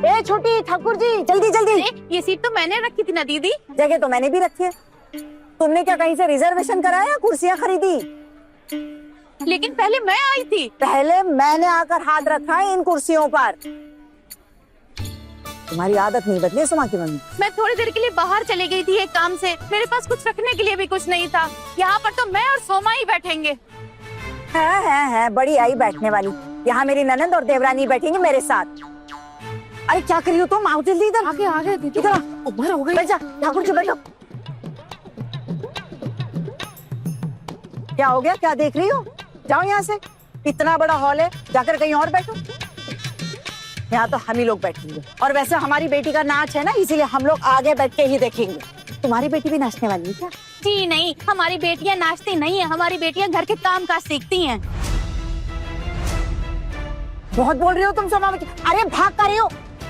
ए छोटी ठाकुर जी, जल्दी जल्दी। ये सीट तो मैंने रखी थी ना दीदी। जगह तो मैंने भी रखी है। तुमने क्या कहीं से रिजर्वेशन कराया, कुर्सियां खरीदी? लेकिन पहले मैं आई थी। पहले मैंने आकर हाथ रखा है इन कुर्सियों पर। तुम्हारी आदत नहीं बदली सुमा की मम्मी। मैं थोड़ी देर के लिए बाहर चली गई थी एक काम से, मेरे पास कुछ रखने के लिए भी कुछ नहीं था। यहाँ पर तो मैं और सोमा ही बैठेंगे। है बड़ी आई बैठने वाली। यहाँ मेरी ननद और देवरानी बैठेंगी मेरे साथ। अरे क्या करी हो तुम? आओ जल्दी इधर। आगे आगे दीदी, इधर उम्र हो गई। बैठ जा ठाकुर जी, बैठो। क्या हो गया, क्या देख रही हो? जाओ यहाँ से। इतना बड़ा हॉल है, जाकर कहीं और बैठो। यहाँ तो हम ही लोग बैठेंगे। और वैसे हमारी बेटी का नाच है ना, इसीलिए हम लोग आगे बैठ के ही देखेंगे। तुम्हारी बेटी भी नाचने वाली है क्या? जी नहीं, हमारी बेटियाँ नाचती नहीं है, हमारी बेटियाँ घर के काम काज सीखती हैं। बहुत बोल रही हो तुम सोमा। अरे भाग कर रही हो।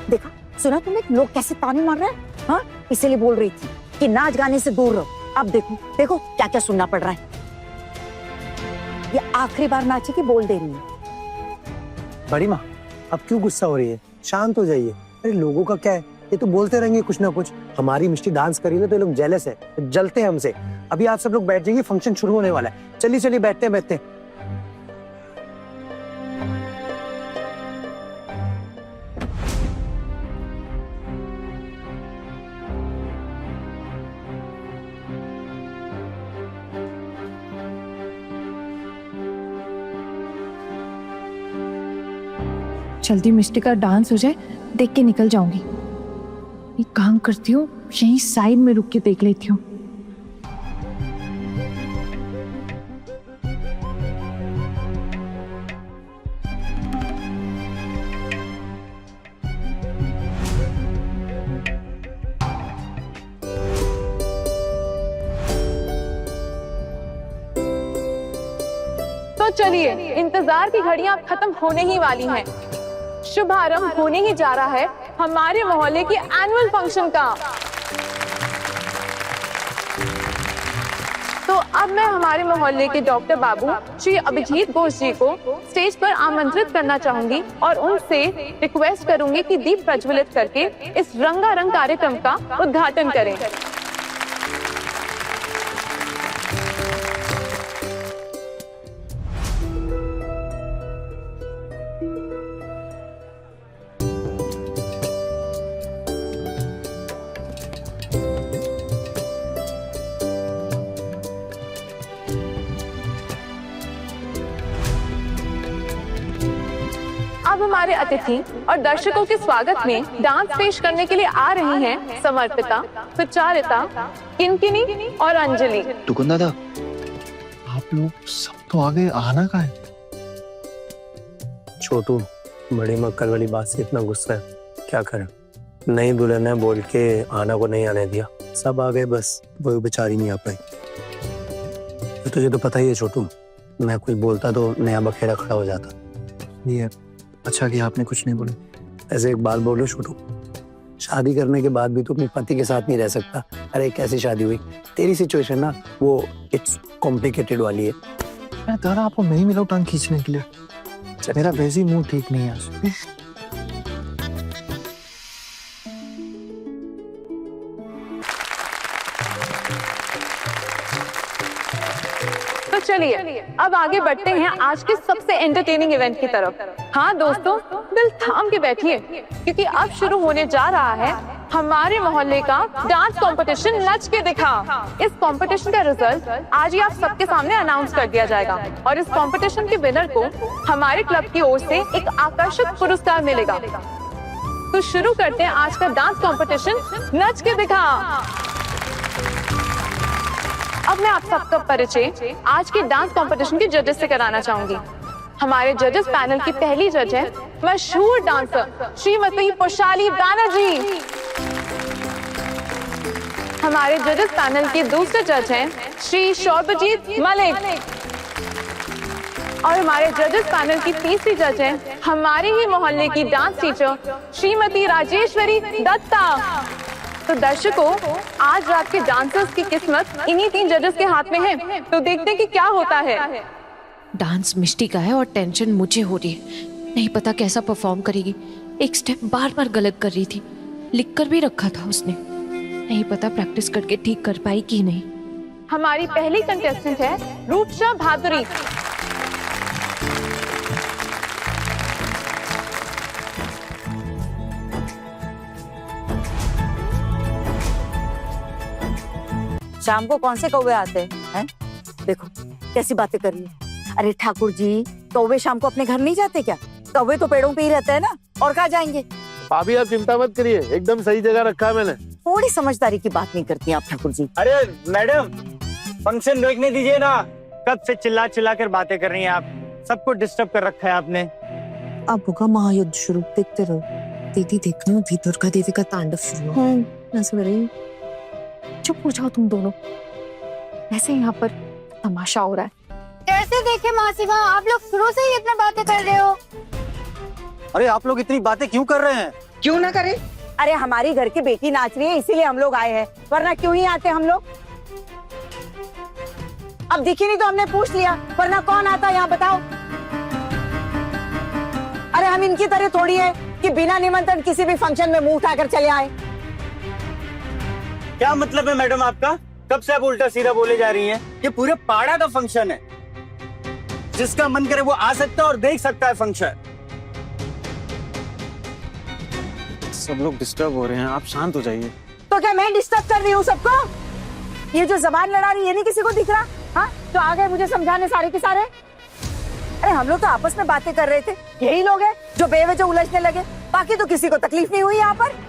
देखा सुना तुमने लोग कैसे ताने मार रहे हैं? हाँ, इसीलिए बोल रही थी कि नाच गाने से दूर रहो। अब देखो देखो क्या क्या सुनना पड़ रहा है। ये आखिरी बार नाचे की बोल दे रही है। बड़ी माँ, अब क्यों गुस्सा हो रही है? शांत हो जाइए। अरे लोगों का क्या है, ये तो बोलते रहेंगे कुछ ना कुछ। हमारी मिष्टी डांस करी ना तो ये लोग जेलस है, जलते हैं हमसे। अभी आप सब लोग बैठ जाइए, फंक्शन शुरू होने वाला है। चलिए चलिए बैठते हैं। जल्दी मिष्टी का डांस हो जाए, देख के निकल जाऊंगी। एक काम करती हूँ, यहीं साइड में रुक के देख लेती हूँ। तो चलिए, इंतजार की घड़ियां अब खत्म होने ही वाली हैं। शुभारंभ होने ही जा रहा है हमारे मोहल्ले की एनुअल फंक्शन का। तो अब मैं हमारे मोहल्ले के डॉक्टर बाबू श्री अभिजीत घोष जी को स्टेज पर आमंत्रित करना चाहूंगी और उनसे रिक्वेस्ट करूंगी कि दीप प्रज्वलित करके इस रंगारंग कार्यक्रम का उद्घाटन करें। अब हमारे अतिथि और दर्शकों के स्वागत में डांस पेश करने के लिए आ रही हैं समर्पिता, सुचारिता, किनकिनी और अंजलि। टुकुन दादा, आप लोग सब तो आ गए, आना कहाँ है? छोटू, बड़ी माँ कल वाली बात से इतना गुस्सा है, क्या करें? नई दुल्हन है बोल के आना को नहीं आने दिया। सब आ गए, बस वो बेचारी नहीं आ पाई। तो तुझे तो पता ही है छोटू, मैं कुछ बोलता तो नया बखेड़ा खड़ा हो जाता। ये अच्छा कि आपने कुछ नहीं बोला। ऐसे एक बात बोलो छोटू, शादी करने के बाद भी तो अपने पति के साथ नहीं रह सकता। अरे कैसी शादी हुई? तेरी सिचुएशन ना वो इट्स कॉम्प्लिकेटेड वाली है। मैं दादा आपको नहीं मिला टांग खींचने के लिए। मेरा वैसे ही मूड ठीक नहीं है आज। तो चलिए अब आगे बढ़ते हैं आज के सबसे एंटरटेनिंग इवेंट की तरफ। हाँ दोस्तों, दिल थाम के बैठिए क्योंकि अब शुरू होने जा रहा है हमारे मोहल्ले का डांस कंपटीशन नच के दिखा। इस कंपटीशन का रिजल्ट आज ही आप सबके सामने अनाउंस कर दिया जाएगा और इस कंपटीशन के विनर को हमारे क्लब की ओर से एक आकर्षक पुरस्कार मिलेगा। तो शुरू करते हैं आज का डांस कंपटीशन नच के दिखा। अब मैं आप सबका परिचय आज के डांस कंपटीशन के जजेस से कराना चाहूंगी। हमारे जजेस पैनल की पहली जज है मशहूर डांसर श्रीमती पुशाली बैनर्जी। हमारे जजेस पैनल के दूसरे जज हैं श्री शोभजीत मलिक और हमारे जजेस पैनल की तीसरी जज हैं हमारे ही मोहल्ले की डांस टीचर श्रीमती राजेश्वरी दत्ता। तो दर्शकों, आज रात के डांसर्स की किस्मत इन्हीं 3 जजेस के हाथ में है। तो देखते हैं कि क्या होता है। डांस मिष्टी का है और टेंशन मुझे हो रही है, नहीं पता कैसा परफॉर्म करेगी। एक स्टेप बार बार गलत कर रही थी। लिख कर भी रखा था उसने, नहीं पता प्रैक्टिस करके ठीक कर पाई कि नहीं। हमारी पहली कंटेस्टेंट है रूपशा भादुरी। शाम को कौन से कौवे आते हैं? देखो कैसी बातें कर रही है। अरे ठाकुर जी, कौवे शाम को अपने घर नहीं जाते क्या? कौवे तो पेड़ों पे ही रहते हैं ना, और कहाँ जाएंगे? भाभी आप चिंता मत करिए, एकदम सही जगह रखा है मैंने। थोड़ी समझदारी की बात नहीं करती आप ठाकुर जी। अरे मैडम, फंक्शन देखने दीजिए ना। कब से चिल्ला चिल्ला कर बातें कर रही हैं आप, सबको डिस्टर्ब कर रखा है आपने। अब होगा महायुद्ध शुरू, देखते रहो। दीदी देखना, अभी दुर्गा देवी का तांडव शुरू है। चुप हो जाओ तुम दोनों, ऐसे यहाँ पर तमाशा हो रहा है। कैसे देखे मासीमा, आप लोग शुरू से ही इतना बातें कर रहे हो। अरे आप लोग इतनी बातें क्यों कर रहे हैं? क्यों ना करे? अरे हमारी घर की बेटी नाच रही है इसीलिए हम लोग आए हैं, वरना क्यों ही आते हम लोग? अब दिखी नहीं तो हमने पूछ लिया, वरना कौन आता यहाँ बताओ? अरे हम इनकी तरह थोड़ी है कि बिना निमंत्रण किसी भी फंक्शन में मुंह उठाकर चले आए। क्या मतलब है मैडम आपका? कब से आप उल्टा सीधा बोले जा रही हैं? ये पूरे पाड़ा का फंक्शन है, जिसका मन करे वो आ सकता है और देख सकता है फंक्शन। सब लोग डिस्टर्ब हो रहे हैं, आप शांत हो जाइए। तो क्या मैं डिस्टर्ब कर रही हूँ सबको? ये जो जबान लड़ा रही है, ये नहीं किसी को दिख रहा? हाँ, तो आ गए मुझे समझाने सारे के सारे। अरे हम लोग तो आपस में बातें कर रहे थे, यही लोग हैं जो बेवजह उलझने लगे। बाकी तो किसी को तकलीफ नहीं हुई यहाँ पर।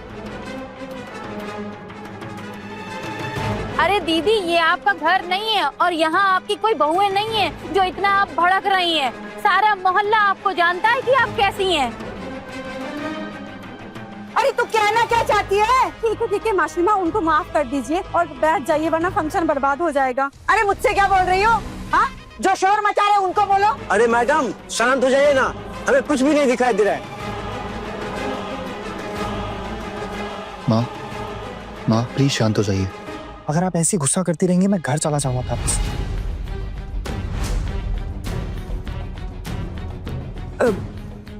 अरे दीदी, ये आपका घर नहीं है और यहाँ आपकी कोई बहुएं नहीं है जो इतना आप भड़क रही हैं। सारा मोहल्ला आपको जानता है कि आप कैसी हैं। अरे तू कहना क्या चाहती है? ठीक है मासीमा, उनको माफ कर दीजिए और बैठ जाइए, वरना फंक्शन बर्बाद हो जाएगा। अरे मुझसे क्या बोल रही हो? हाँ, जो शोर मचा रहे उनको बोलो। अरे मैडम शांत हो जाइए ना, हमें कुछ भी नहीं दिखाई दे रहा है। माँ प्लीज शांत हो जाइए। अगर आप ऐसे गुस्सा करती रहेंगे मैं घर चला जाऊंगा वापस।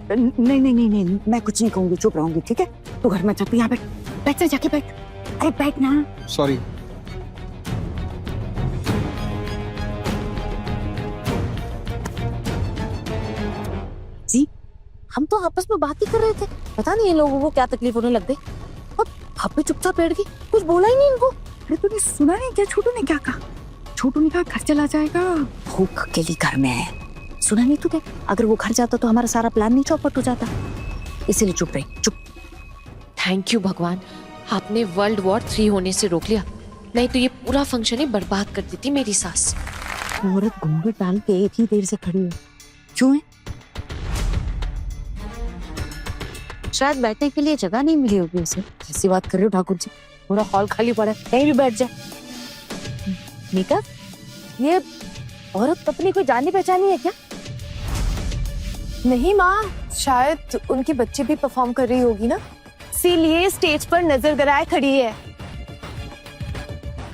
नहीं, मैं कुछ नहीं कहूंगी, चुप रहूंगी, ठीक है? तू घर में चल, यहाँ बैठ जा, जाके बैठ। अरे बैठ ना। सॉरी। जी, हम तो आपस में बात ही कर रहे थे, पता नहीं इन लोगों को क्या तकलीफ होने लग गई। और आप भी चुपचाप बैठ गई, कुछ बोला ही नहीं इनको। अरे तूने सुना नहीं क्या छोटू ने क्या कहा? छोटू ने कहा घर चला जाएगा। भूख अकेली घर में है, सुना नहीं तूने? अगर वो घर जाता तो हमारा सारा प्लान नहीं चौपट हो जाता, इसीलिए चुप रही, चुप। थैंक यू भगवान, आपने वर्ल्ड वॉर 3 होने से रोक लिया, नहीं तो ये पूरा फंक्शन ही बर्बाद कर देती मेरी सास। औरत घूंघट डाल के इतनी देर से खड़ी है, क्यों है? शायद बैठने के लिए जगह नहीं मिली होगी उसे। ऐसी बात कर रहे हो ठाकुर जी? पूरा हॉल खाली पड़ा है, कहीं भी बैठ जाए। मीका, ये औरत पत्नी कोई जानी पहचानी है क्या? नहीं माँ, शायद उनके बच्चे भी परफॉर्म कर रही होगी ना, इसीलिए स्टेज पर नजर गराए खड़ी है।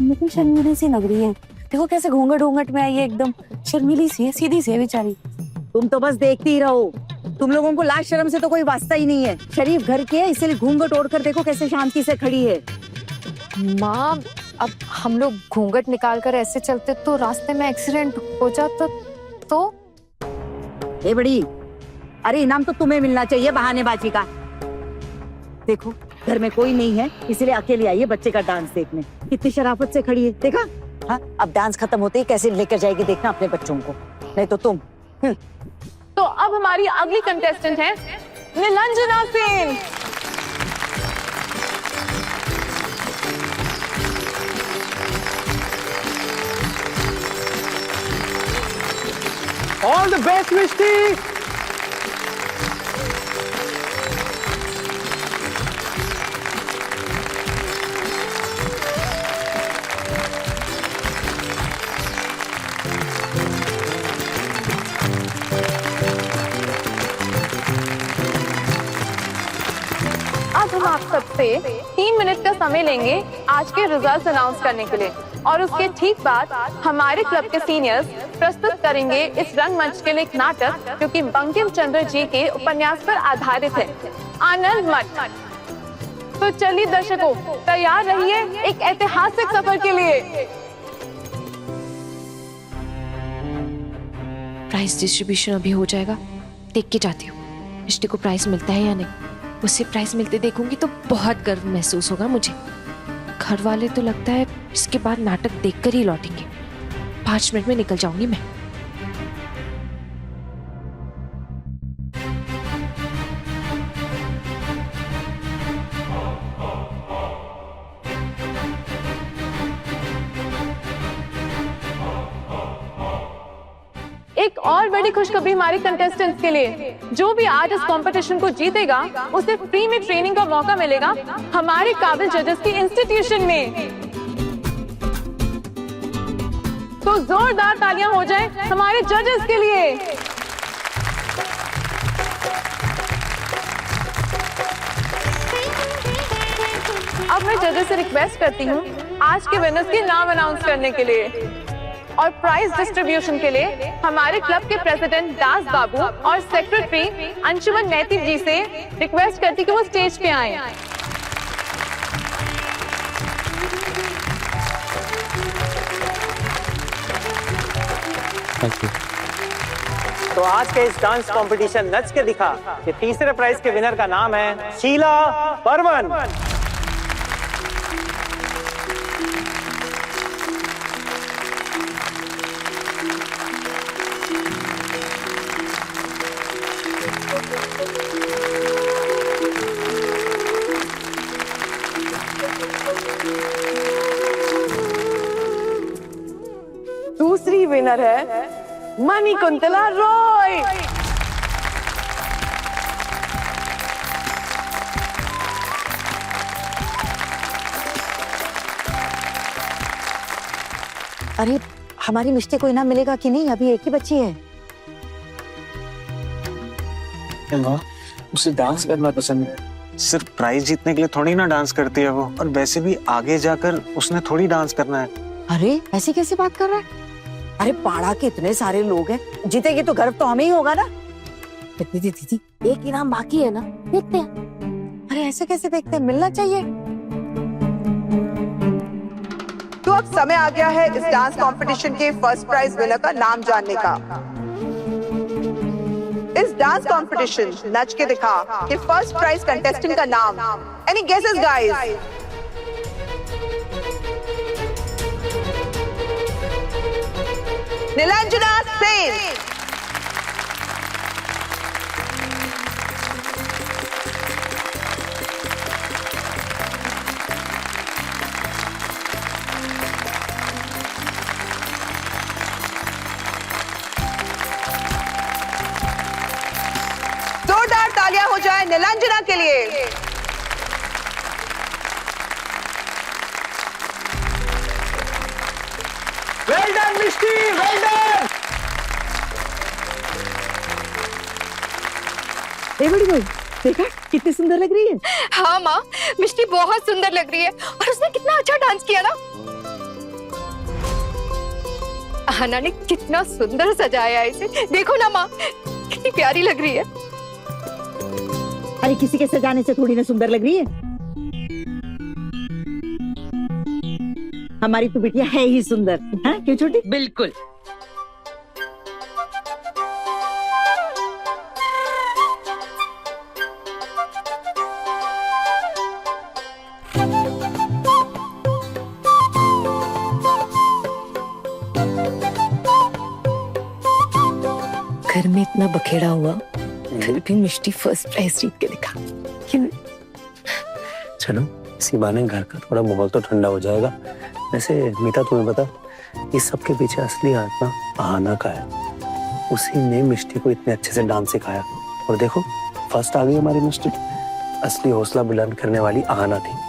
लेकिन शर्मिली सी लग रही है, देखो कैसे घूंघट घूंघट में आई है, एकदम शर्मिली सी है, सीधी सी है बेचारी। तुम तो बस देखती ही रहो, तुम लोगों को लाज शर्म से तो कोई वास्ता ही नहीं है। शरीफ घर की है, इसीलिए घूंघट ओढ़कर देखो कैसे शांति से खड़ी है। माँ, अब हम लोग घूंघट निकाल कर ऐसे चलते तो रास्ते में एक्सीडेंट हो जाता तो? ये बड़ी, अरे इनाम तो तुम्हें मिलना चाहिए बहानेबाजी का। देखो घर में कोई नहीं है, इसीलिए अकेले आई है बच्चे का डांस देखने। कितनी शराफत से खड़ी है, देखा? हाँ, अब डांस खत्म होते ही कैसे लेकर जाएगी देखना अपने बच्चों को, नहीं तो तुम। तो अब हमारी अगली कंटेस्टेंट है Nilanjana Sen. All the best Misti. अब हम आप सबसे 3 मिनट का समय लेंगे आज के रिजल्ट्स अनाउंस करने के लिए। और उसके ठीक बाद हमारे क्लब के सीनियर्स प्रस्तुत करेंगे इस रंगमंच के लिए एक नाटक जो कि बंकिम चंद्र जी के उपन्यास पर आधारित है, आनंद मठ। तो चलिए दर्शकों, तैयार रहिए एक ऐतिहासिक सफर के लिए। प्राइस डिस्ट्रीब्यूशन अभी हो जाएगा, देख के जाती हूँ मिष्टी को प्राइस मिलता है या नहीं। उसे प्राइस मिलते देखूंगी तो बहुत गर्व महसूस होगा मुझे। घर वाले तो लगता है इसके बाद नाटक देखकर ही लौटेंगे। 5 मिनट में निकल जाऊंगी मैं। एक और बड़ी खुशखबरी हमारे कंटेस्टेंट्स के लिए। जो भी आज इस कंपटीशन को जीतेगा उसे फ्री में ट्रेनिंग का मौका मिलेगा हमारे काबिल जजेस की इंस्टीट्यूशन में। तो जोरदार तालियां हो जाए हमारे जजेस के लिए। अब मैं जजेस से रिक्वेस्ट करती हूँ आज के विनर्स के नाम अनाउंस करने के लिए और प्राइज डिस्ट्रीब्यूशन के लिए हमारे क्लब के प्रेसिडेंट दास बाबू और सेक्रेटरी अंशुमन मैती जी से रिक्वेस्ट करती कि वो स्टेज पे आएं। तो आज के इस डांस कंपटीशन नच के दिखा कि तीसरे प्राइज के विनर का नाम है शीला बर्मन। दूसरी विनर है मणिकुंतला रॉय। अरे हमारी मिष्टी को इनाम मिलेगा कि नहीं? अभी एक ही बच्ची है। माँ, उसे डांस करना पसंद है। सिर्फ प्राइज जीतने के लिए थोड़ी ना डांस करती है वो, और वैसे भी आगे जाकर उसने थोड़ी डांस करना है। अरे ऐसी कैसी बात कर रहा है? अरे पाड़ा के इतने सारे लोग हैं, जीतेगी तो गर्व तो हमें ही होगा ना। दीदी एक इनाम बाकी है ना, देखते हैं। अरे ऐसे कैसे देखते हैं, मिलना चाहिए। तो अब समय आ गया है इस डांस कंपटीशन के फर्स्ट प्राइज विनर का नाम जानने का। इस डांस कंपटीशन नच के दिखा कि फर्स्ट प्राइज कंटेस्टेंट का नाम, any guesses guys? Nilanjana Sen. जोरदार तालियां हो जाए नीलांजना के लिए। Well done Mishti, well done. बड़ी भाई देखा कितनी सुंदर लग रही है। हाँ माँ, मिष्टी बहुत सुंदर लग रही है और उसने कितना अच्छा डांस किया ना। आना ने कितना सुंदर सजाया है इसे, देखो ना माँ कितनी प्यारी लग रही है। अरे किसी के सजाने से थोड़ी ना सुंदर लग रही है। हमारी तो बिटिया है ही सुंदर, हाँ क्यों छोटी? बिल्कुल। घर में इतना बखेड़ा हुआ फिर भी मिष्टी फर्स्ट प्राइज जीत के दिखा। क्यों? चलो इसी बहाने घर का थोड़ा माहौल तो ठंडा हो जाएगा। वैसे मीठा तुम्हें बता, इस सब के पीछे असली हाथ ना आहाना का है। उसी ने मिष्टी को इतने अच्छे से डांस सिखाया और देखो फर्स्ट आ गई हमारी मिष्टी। असली हौसला बुलंद करने वाली आहाना थी।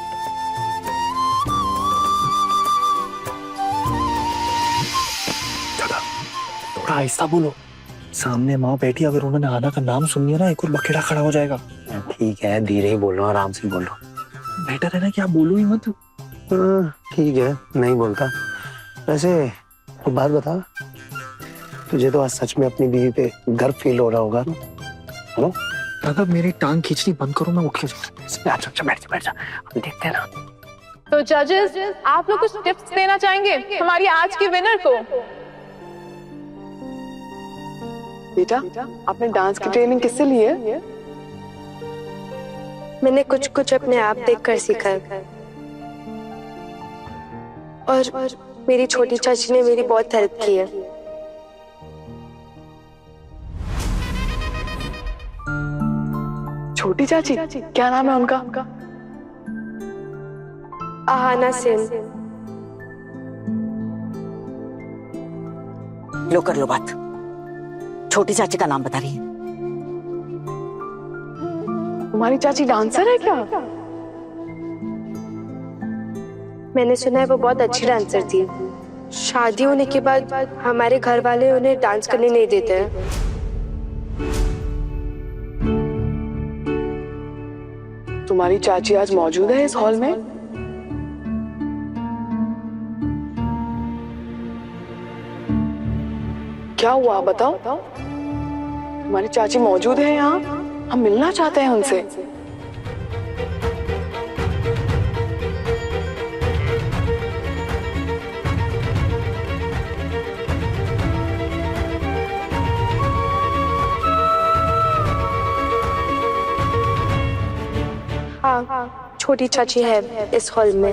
थोड़ा आहिस्ता बोलो, सामने माँ बैठी, अगर उन्होंने आहाना का नाम सुन लिया ना एक और बखेड़ा खड़ा हो जाएगा। ठीक है, धीरे ही बोल रहा हूँ, आराम से बोल रहा हूँ। बेटर है ना कि आप बोलो ही मत। ठीक है, नहीं बोलता। वैसे एक बात बता, तुझे तो आज सच में अपनी बीवी पे गर्व फील हो रहा होगा ना, है ना? दादा मेरी टांग खींचनी बंद करो, मैं उठ के अच्छा बैठ जा, हम देखते हैं ना। तो जजेस, आप लोग कुछ टिप्स देना चाहेंगे हमारी आज की विनर को? बेटा, आपने डांस की ट्रेनिंग किससे ली है? मैंने कुछ कुछ अपने आप देखकर सीखा है। और मेरी छोटी चाची ने मेरी बहुत हेल्प की है। छोटी चाची, क्या नाम है उनका? आहाना सेन। लो कर लो बात। छोटी चाची का नाम बता रही है। तुम्हारी चाची डांसर है क्या? मैंने सुना है वो बहुत अच्छी डांसर थी। शादी होने के बाद हमारे घर वाले उन्हें डांस करने नहीं देते हैं। तुम्हारी चाची आज मौजूद है इस हॉल में? क्या हुआ बताओ? तुम्हारी चाची मौजूद है यहाँ? हम मिलना चाहते हैं उनसे। हाँ, छोटी चाची है इस हॉल में।